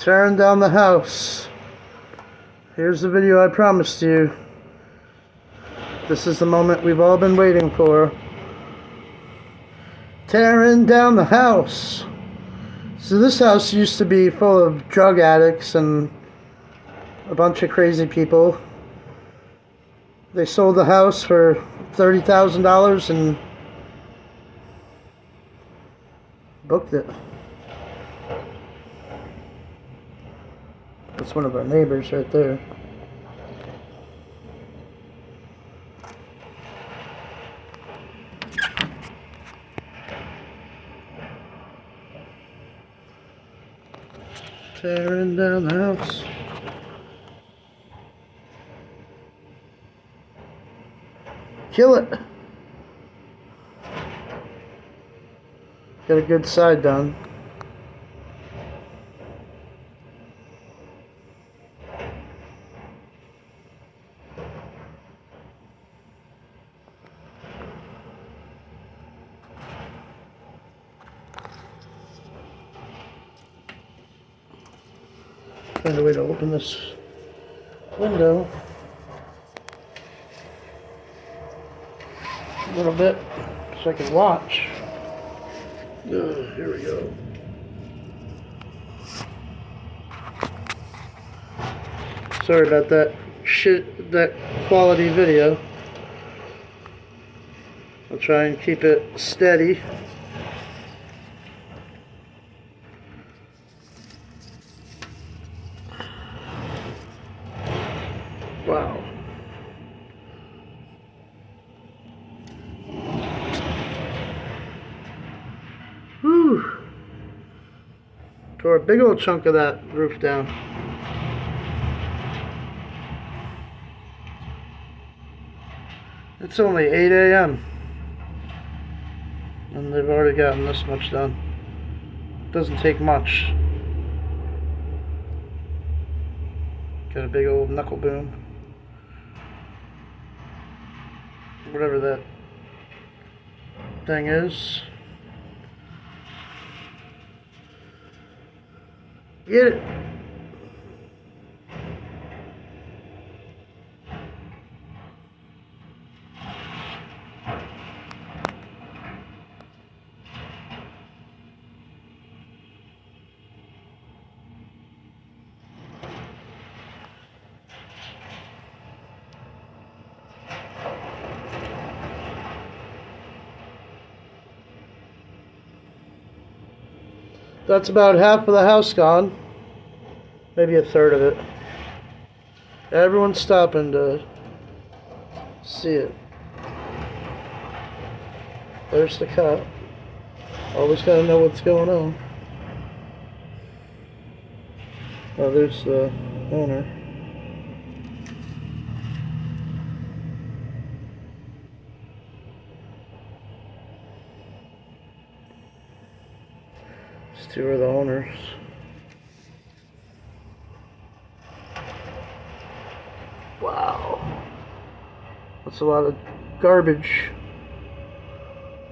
Tearing down the house. Here's the video I promised you. This is the moment we've all been waiting for. Tearing down the house. So this house used to be full of drug addicts and a bunch of crazy people. They sold the house for $30,000 and booked it. That's one of our neighbors right there. Tearing down the house. Kill it. Got a good side done. Find a way to open this window a little bit so I can watch. Here we go. Sorry about that quality video. I'll try and keep it steady. Wow. Whew. Tore a big old chunk of that roof down. It's only 8 a.m. and they've already gotten this much done. Doesn't take much. Got a big old knuckle boom. Whatever that thing is. Get it. That's about half of the house gone. Maybe a third of it. Everyone's stopping to see it. There's the cop. Always gotta know what's going on. Oh, there's the owner. These two are the owners. Wow. That's a lot of garbage.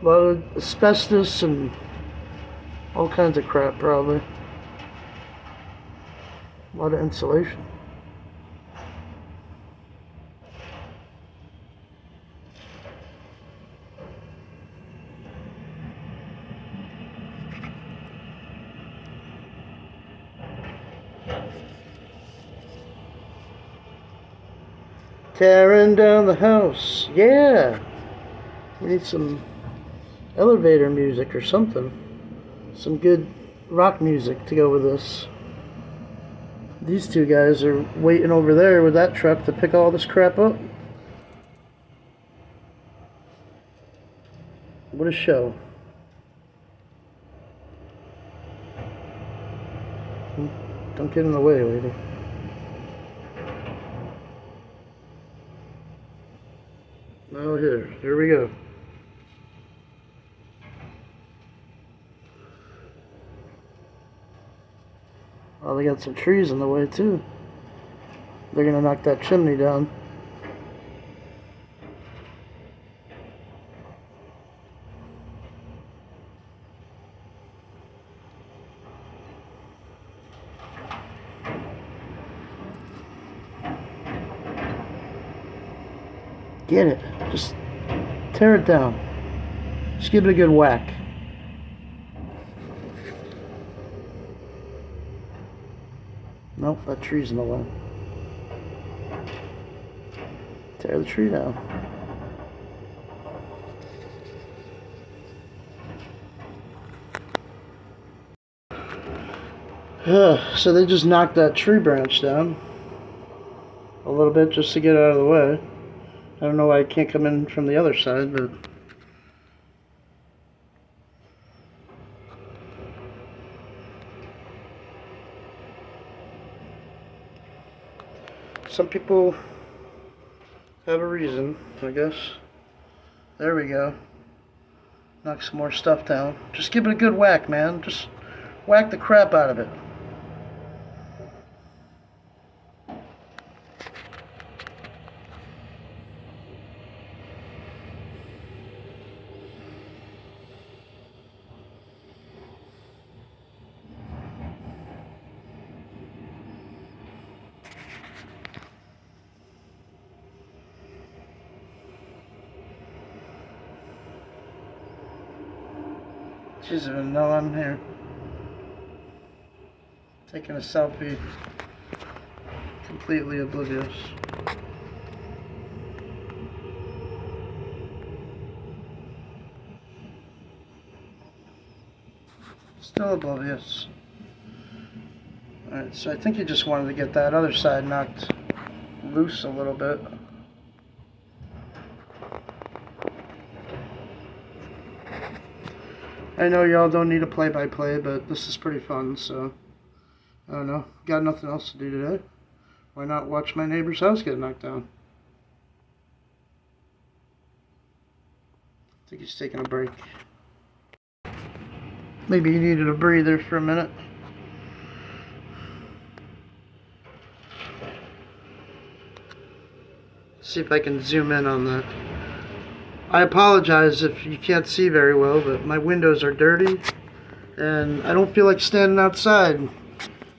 A lot of asbestos and all kinds of crap, probably. A lot of insulation. Tearing down the house. Yeah. We need some elevator music or something. Some good rock music to go with this. These two guys are waiting over there with that truck to pick all this crap up. What a show. Don't get in the way, lady. Oh, here we go. Oh, they got some trees in the way too. They're gonna knock that chimney down. Get it. Just tear it down. Just give it a good whack. Nope, that tree's in the way. Tear the tree down. So they just knocked that tree branch down a little bit just to get it out of the way. I don't know why it can't come in from the other side, but some people have a reason, I guess. There we go. Knock some more stuff down. Just give it a good whack, man. Just whack the crap out of it. She doesn't even know I'm here. Taking a selfie. Completely oblivious. Still oblivious. Alright, so I think he just wanted to get that other side knocked loose a little bit. I know y'all don't need a play-by-play, but this is pretty fun, so I don't know. Got nothing else to do today. Why not watch my neighbor's house get knocked down? I think he's taking a break. Maybe he needed a breather for a minute. See if I can zoom in on that. I apologize if you can't see very well, but my windows are dirty, and I don't feel like standing outside in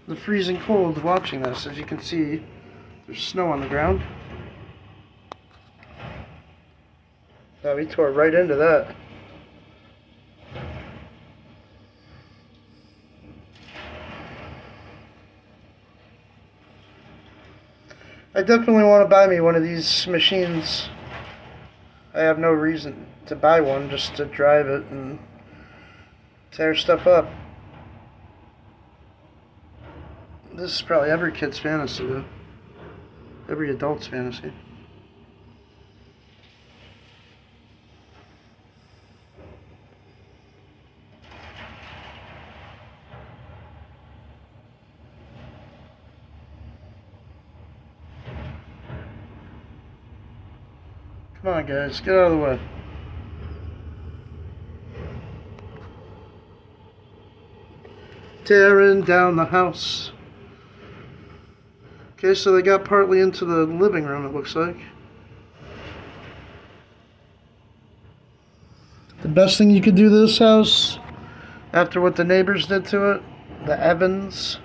the freezing cold watching this. As you can see, there's snow on the ground. Oh, he tore right into that. I definitely want to buy me one of these machines. I have no reason to buy one, just to drive it and tear stuff up. This is probably every kid's fantasy, though. Every adult's fantasy. Come on, guys, get out of the way. Tearing down the house. Okay, so they got partly into the living room, it looks like. The best thing you could do to this house, after what the neighbors did to it, the Evans,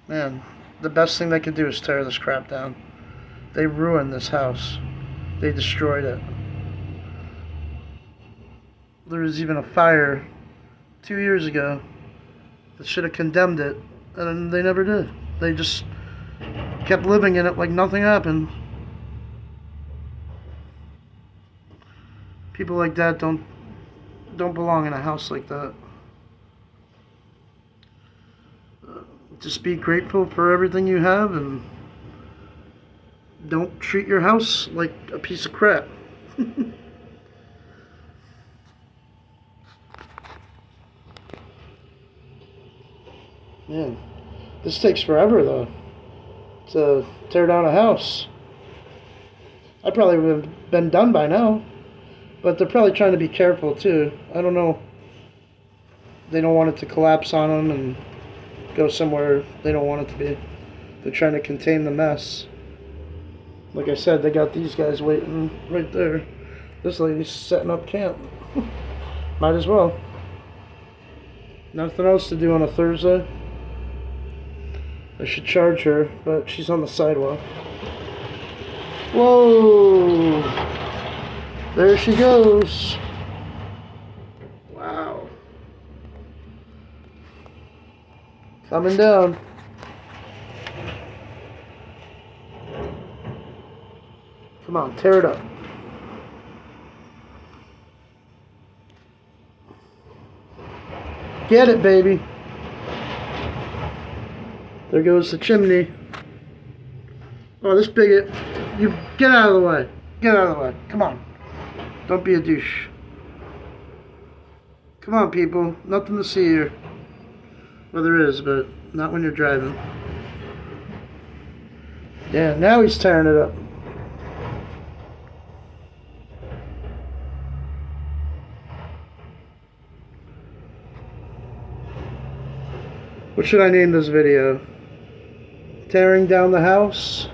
man, the best thing they could do is tear this crap down. They ruined this house. They destroyed it. There was even a fire 2 years ago that should have condemned it, and they never did. They just kept living in it like nothing happened. People like that don't belong in a house like that. Just be grateful for everything you have, and don't treat your house like a piece of crap. Man, this takes forever, though, to tear down a house. I probably would have been done by now, but they're probably trying to be careful, too. I don't know. They don't want it to collapse on them and go somewhere they don't want it to be. They're trying to contain the mess. Like I said, they got these guys waiting right there. This lady's setting up camp. Might as well. Nothing else to do on a Thursday. I should charge her, but she's on the sidewalk. Whoa! There she goes. Wow. Coming down. Come on, tear it up. Get it, baby. There goes the chimney. Oh, this bigot. You get out of the way. Get out of the way. Come on. Don't be a douche. Come on, people. Nothing to see here. Well, there is, but not when you're driving. Yeah, now he's tearing it up. What should I name this video? Tearing down the house?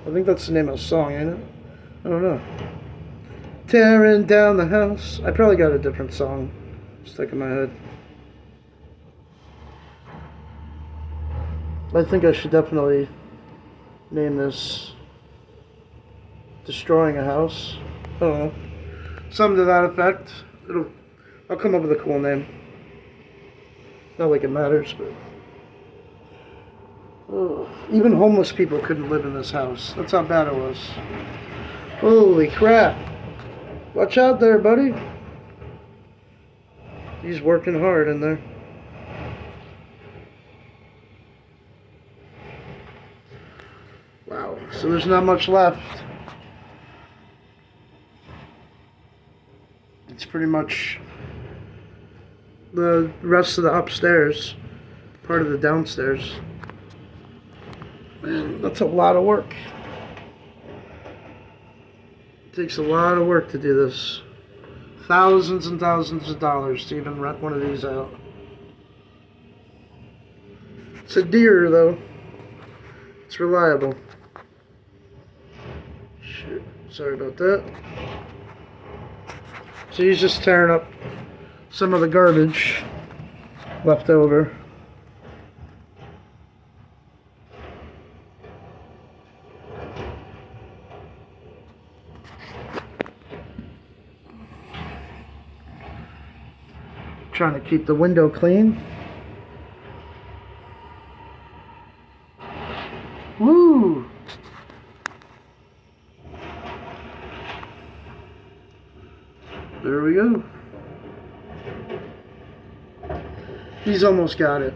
I think that's the name of the song, ain't it? I don't know. Tearing down the house. I probably got a different song stuck in my head. I think I should definitely name this Destroying a House. I don't know. Something to that effect. I'll come up with a cool name. Not like it matters, but even homeless people couldn't live in this house. That's how bad it was. Holy crap. Watch out there, buddy. He's working hard in there. Wow. So there's not much left. It's pretty much the rest of the upstairs, part of the downstairs. Man, that's a lot of work. It takes a lot of work to do this. Thousands and thousands of dollars to even rent one of these out. It's a Deere, though. It's reliable. Shoot, sorry about that. So he's just tearing up some of the garbage left over. Trying to keep the window clean. Woo! There we go. He's almost got it.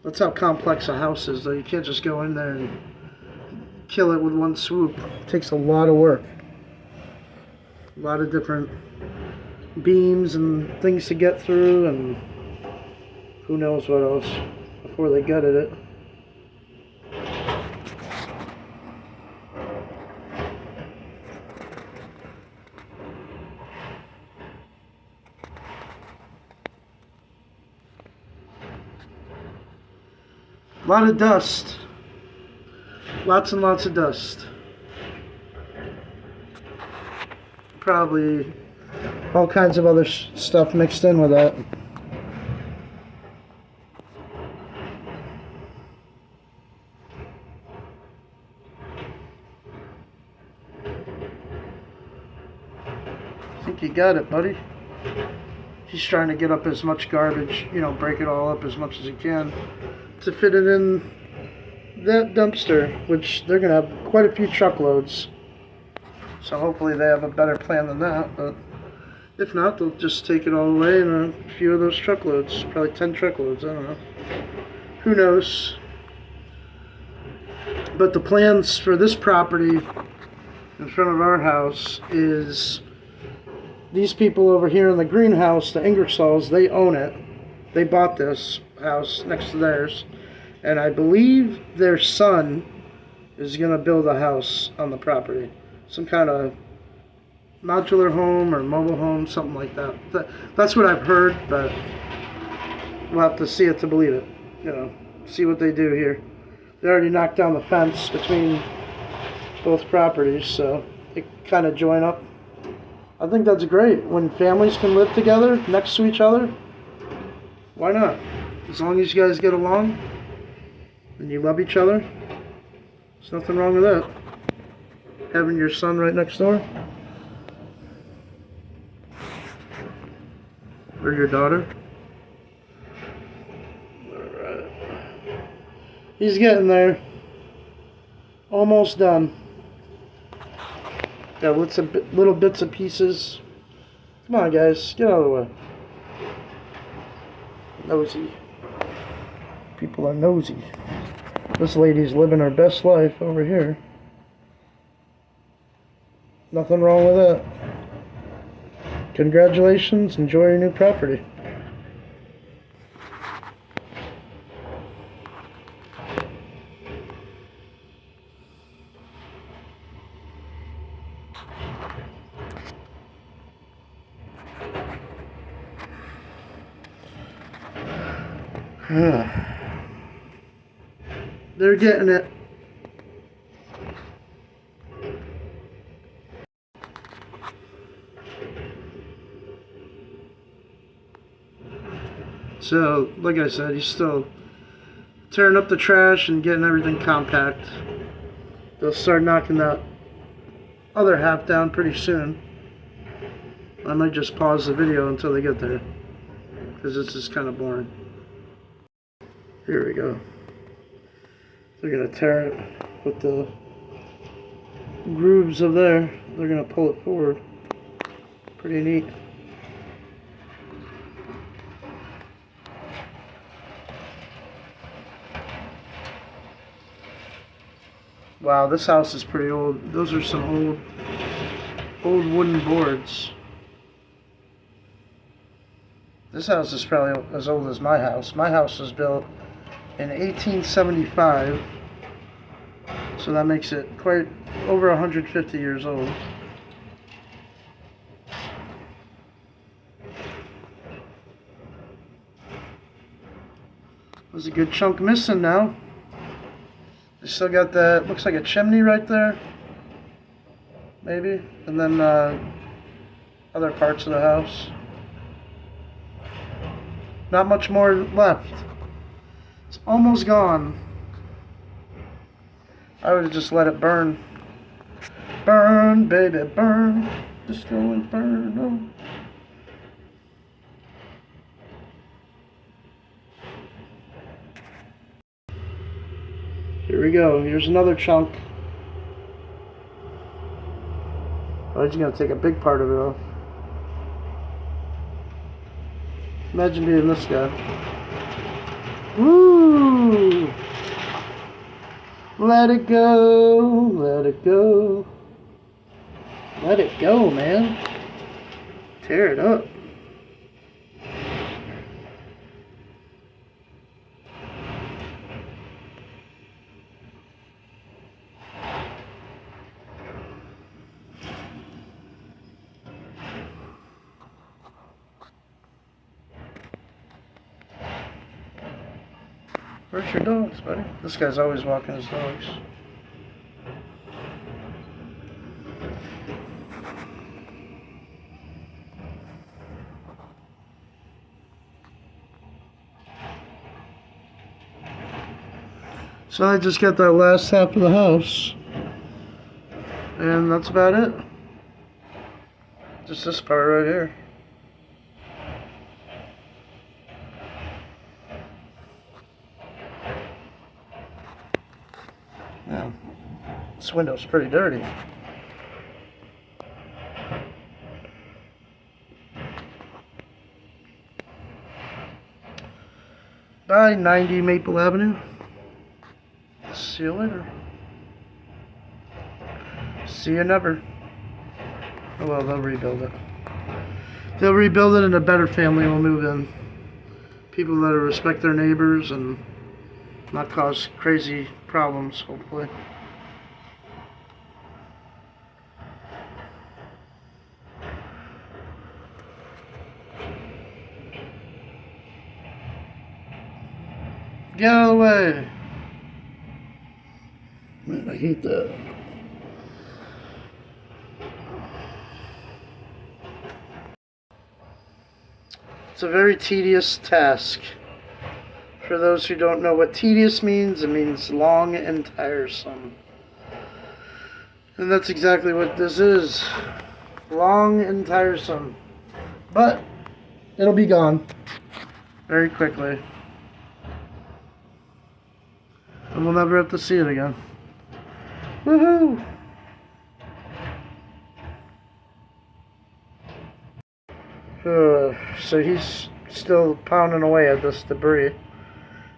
That's how complex a house is, though. You can't just go in there and kill it with one swoop. It takes a lot of work. A lot of different beams and things to get through, and who knows what else before they gutted it. A lot of dust. Lots and lots of dust. Probably all kinds of other stuff mixed in with that. I think you got it, buddy. He's trying to get up as much garbage, break it all up as much as he can to fit it in that dumpster, which they're going to have quite a few truckloads. So hopefully they have a better plan than that, but if not, they'll just take it all away in a few of those truckloads. Probably 10 truckloads, I don't know. Who knows? But the plans for this property in front of our house is these people over here in the greenhouse, the Ingersolls, they own it. They bought this house next to theirs. And I believe their son is going to build a house on the property. Some kind of modular home or mobile home, something like that. That's what I've heard, but we'll have to see it to believe it. See what they do here. They already knocked down the fence between both properties, so they kind of join up. I think that's great. When families can live together next to each other, why not? As long as you guys get along. And you love each other? There's nothing wrong with that. Having your son right next door? Or your daughter? Alright. He's getting there. Almost done. Got little bits and pieces. Come on, guys. Get out of the way. Nosy. People are nosy. This lady's living her best life over here. Nothing wrong with that. Congratulations. Enjoy your new property. They're getting it. So, like I said, he's still tearing up the trash and getting everything compact. They'll start knocking that other half down pretty soon. I might just pause the video until they get there, because this is kind of boring. Here we go. They're going to tear it with the grooves of there. They're going to pull it forward. Pretty neat. Wow, this house is pretty old. Those are some old wooden boards. This house is probably as old as my house. My house was built in 1875, so that makes it quite over 150 years old. There's a good chunk missing now. They still got that, looks like a chimney right there, maybe, and then other parts of the house. Not much more left. It's almost gone. I would have just let it burn. Burn, baby, burn. Just go and burn. Oh. Here we go. Here's another chunk. Oh, he's going to take a big part of it off. Imagine being this guy. Woo! Let it go, let it go. Let it go, man. Tear it up. Where's your dogs, buddy? This guy's always walking his dogs. So I just got that last half of the house. And that's about it. Just this part right here. Now, this window's pretty dirty. Bye, 90 Maple Avenue. See you later. See you never. Oh well, they'll rebuild it. They'll rebuild it and a better family will move in. People that respect their neighbors and not cause crazy problems, hopefully. Get out of the way. Man, I hate that. It's a very tedious task For those who don't know what tedious means, it means long and tiresome. And that's exactly what this is. Long and tiresome. But it'll be gone very quickly. And we'll never have to see it again. Woohoo! So he's still pounding away at this debris.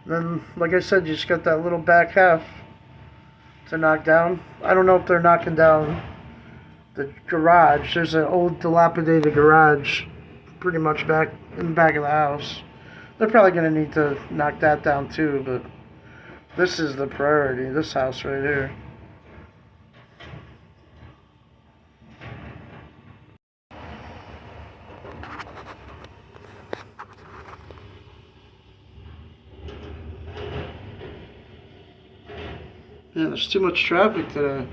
And then, like I said, you just got that little back half to knock down. I don't know if they're knocking down the garage. There's an old dilapidated garage pretty much back in the back of the house. They're probably going to need to knock that down too, but this is the priority, this house right here. Yeah, there's too much traffic today.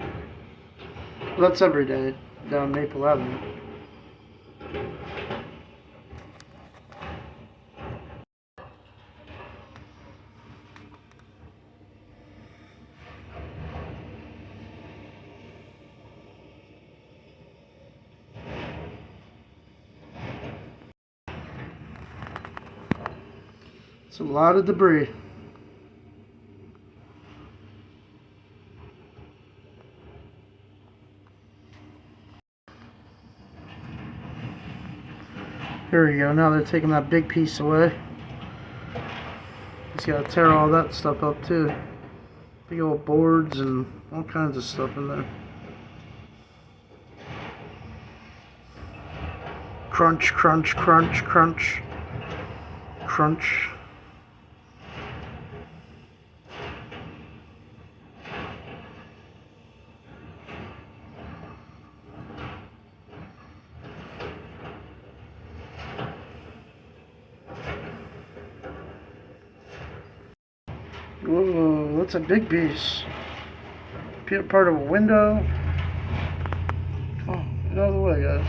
Well, that's every day down Maple Avenue. It's a lot of debris. Here we go. Now they're taking that big piece away. He's got to tear all that stuff up too. Big old boards and all kinds of stuff in there. Crunch, crunch, crunch, crunch. Crunch. Whoa, that's a big piece. Part of a window. Oh, get out of the way, guys.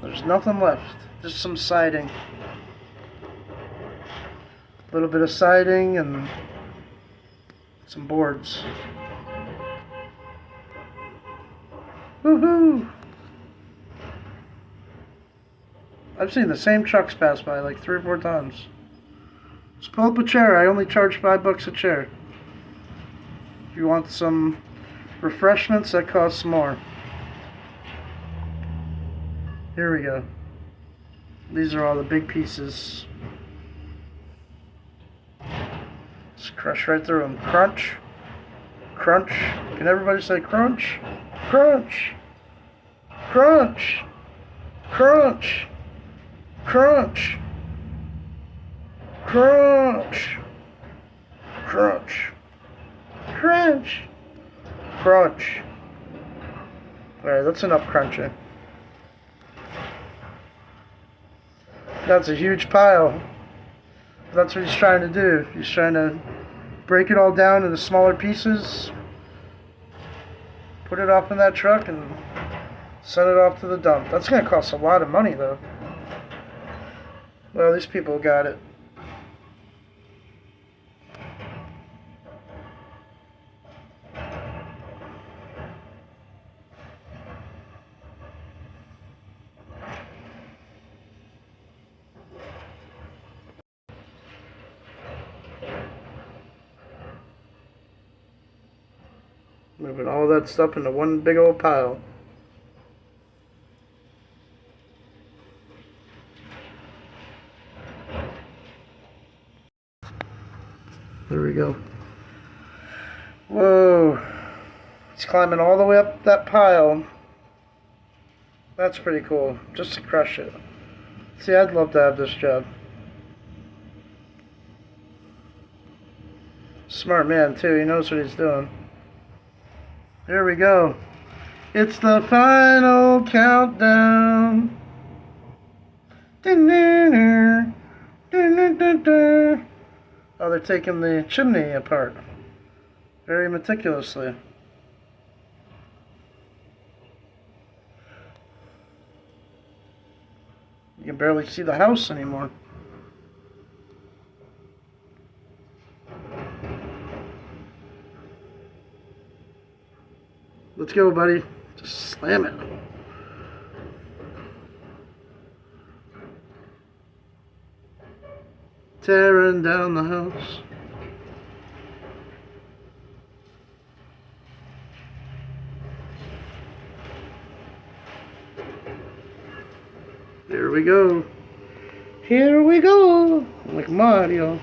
There's nothing left. Just some siding. A little bit of siding and some boards. Woohoo! I've seen the same trucks pass by like 3 or 4 times. Just pull up a chair. I only charge $5 a chair. If you want some refreshments, that costs more. Here we go. These are all the big pieces. Just crush right through them. Crunch. Crunch. Can everybody say crunch? Crunch. Crunch. Crunch. Crunch. Crunch. Crunch. Crunch. Crunch. Alright, that's enough crunching. That's a huge pile. That's what he's trying to do. He's trying to break it all down into smaller pieces, put it off in that truck, and send it off to the dump. That's going to cost a lot of money, though. Well, these people got it. Moving all that stuff into one big old pile. There we go. Whoa. He's climbing all the way up that pile. That's pretty cool. Just to crush it. See, I'd love to have this job. Smart man, too. He knows what he's doing. Here we go. It's the final countdown. Oh, they're taking the chimney apart. Very meticulously. barely see the house anymore. Let's go, buddy. Just slam it. Tearing down the house. Here we go. Here we go. Like Mario.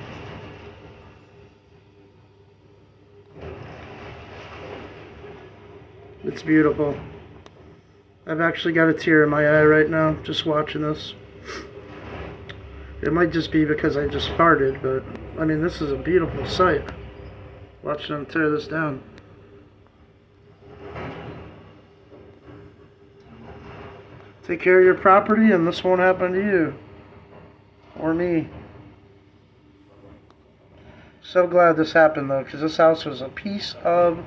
It's beautiful. I've actually got a tear in my eye right now just watching this. It might just be because I just farted, but I mean, this is a beautiful sight. Watching them tear this down. Take care of your property and this won't happen to you. Or me. So glad this happened though, because this house was a piece of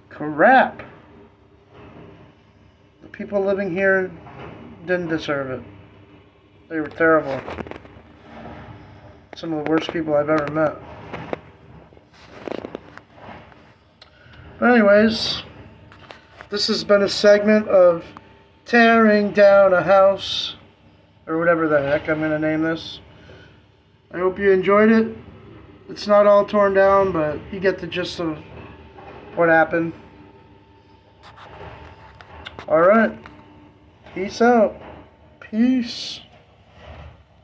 crap. The people living here didn't deserve it. They were terrible. Some of the worst people I've ever met. But anyways, this has been a segment of tearing down a house, or whatever the heck I'm going to name this. I hope you enjoyed it. It's not all torn down, but you get the gist of what happened. Alright. Peace out. Peace.